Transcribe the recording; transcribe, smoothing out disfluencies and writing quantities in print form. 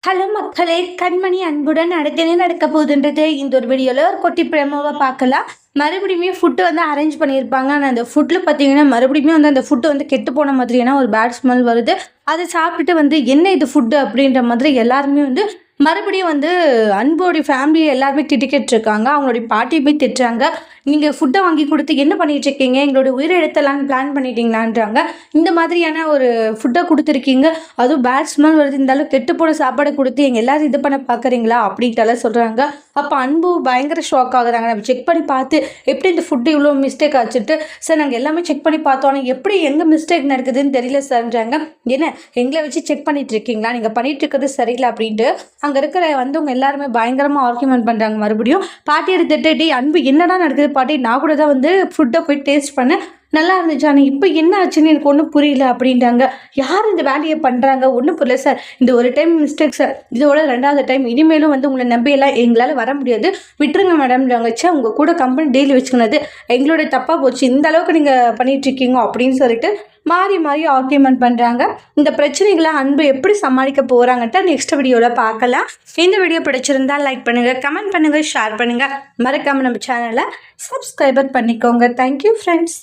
Hello மக்களே, கண்மணி அன்புடன் அடுத்தனே நடக்க போகுதுன்றது இந்த ஒரு வீடியோவில் ஒரு குட்டி பிரமோவை பார்க்கலாம். மறுபடியுமே ஃபுட்டு வந்து அரேஞ்ச் பண்ணியிருப்பாங்க. ஆனால் அந்த ஃபுட்டில் பார்த்தீங்கன்னா மறுபடியும் வந்து அந்த ஃபுட்டு வந்து கெட்டு போன மாதிரியான ஒரு பேட் ஸ்மெல் வருது. அதை சாப்பிட்டுட்டு வந்து என்ன இது ஃபுட்டு அப்படின்ற மாதிரி எல்லாருமே வந்து மறுபடியும் வந்து அன்போடைய ஃபேமிலியை எல்லாருமே திட்டிக்கிட்டு அவங்களுடைய பாட்டியை போய் திட்டுறாங்க. நீங்கள் ஃபுட்டை வாங்கி கொடுத்து என்ன பண்ணிட்டு இருக்கீங்க, எங்களோட உயிரை எடுத்தலான்னு பிளான் பண்ணிட்டீங்களான்றாங்க. இந்த மாதிரியான ஒரு ஃபுட்டை கொடுத்துருக்கீங்க, அதுவும் பேட் ஸ்மெல் வருது, இருந்தாலும் கெட்டு போன சாப்பாடை கொடுத்து எங்கள் எல்லாரும் இது பண்ண பார்க்குறீங்களா அப்படின்ட்டுலாம் சொல்கிறாங்க. அப்போ அன்பு பயங்கர ஷாக் ஆகுறாங்க. நம்ம செக் பண்ணி பார்த்து எப்படி இந்த ஃபுட்டு இவ்வளோ மிஸ்டேக் ஆச்சுட்டு, சார் நாங்கள் எல்லாமே செக் பண்ணி பார்த்தோம், ஆனால் எப்படி எங்கே மிஸ்டேக் நடக்குதுன்னு தெரியல சார்ன்றாங்க. என்ன எங்களை வச்சு செக் பண்ணிட்டு இருக்கீங்களா, நீங்கள் பண்ணிட்டு இருக்கிறது சரியில்லை அப்படின்ட்டு அங்கே இருக்கிற வந்தவங்க எல்லாருமே பயங்கரமாக ஆர்கியூமெண்ட் பண்ணுறாங்க. மறுபடியும் பாட்டி எடுத்துட்டு, அன்பு என்னடா நடக்குது பாட்டி, நான் கூட தான் வந்து ஃபுட்டை போய் டேஸ்ட் பண்ணேன், நல்லா இருந்துச்சு, ஆனால் இப்போ என்ன ஆச்சுன்னு எனக்கு ஒன்றும் புரியல அப்படின்ட்டாங்க. யார் இந்த வேலையை பண்ணுறாங்க ஒன்றும் புரியல சார், இந்த ஒரு டைம் மிஸ்டேக் சார், இதோட 2வது டைம், இனிமேலும் வந்து உங்களை நம்பியெல்லாம் எங்களால் வர முடியாது, விட்டுருங்க மேடம்ன்றாங்க. சே, உங்கள் கூட கம்பெனி டெய்லி வச்சுக்கினது எங்களோட தப்பாக போச்சு, இந்த அளவுக்கு நீங்கள் பண்ணிகிட்ருக்கீங்க அப்படின்னு சொல்லிட்டு மாறி மாறி ஆர்கியூமெண்ட் பண்ணுறாங்க. இந்த பிரச்சனைகளை அன்பு எப்படி சமாளிக்க போகிறாங்கன்ட்டு நெக்ஸ்ட் வீடியோவில் பார்க்கலாம். இந்த வீடியோ பிடிச்சிருந்தா லைக் பண்ணுங்கள், கமெண்ட் பண்ணுங்கள், ஷேர் பண்ணுங்கள், மறக்காமல் நம்ம சேனலை சப்ஸ்கிரைபர் பண்ணிக்கோங்க. Thank you friends.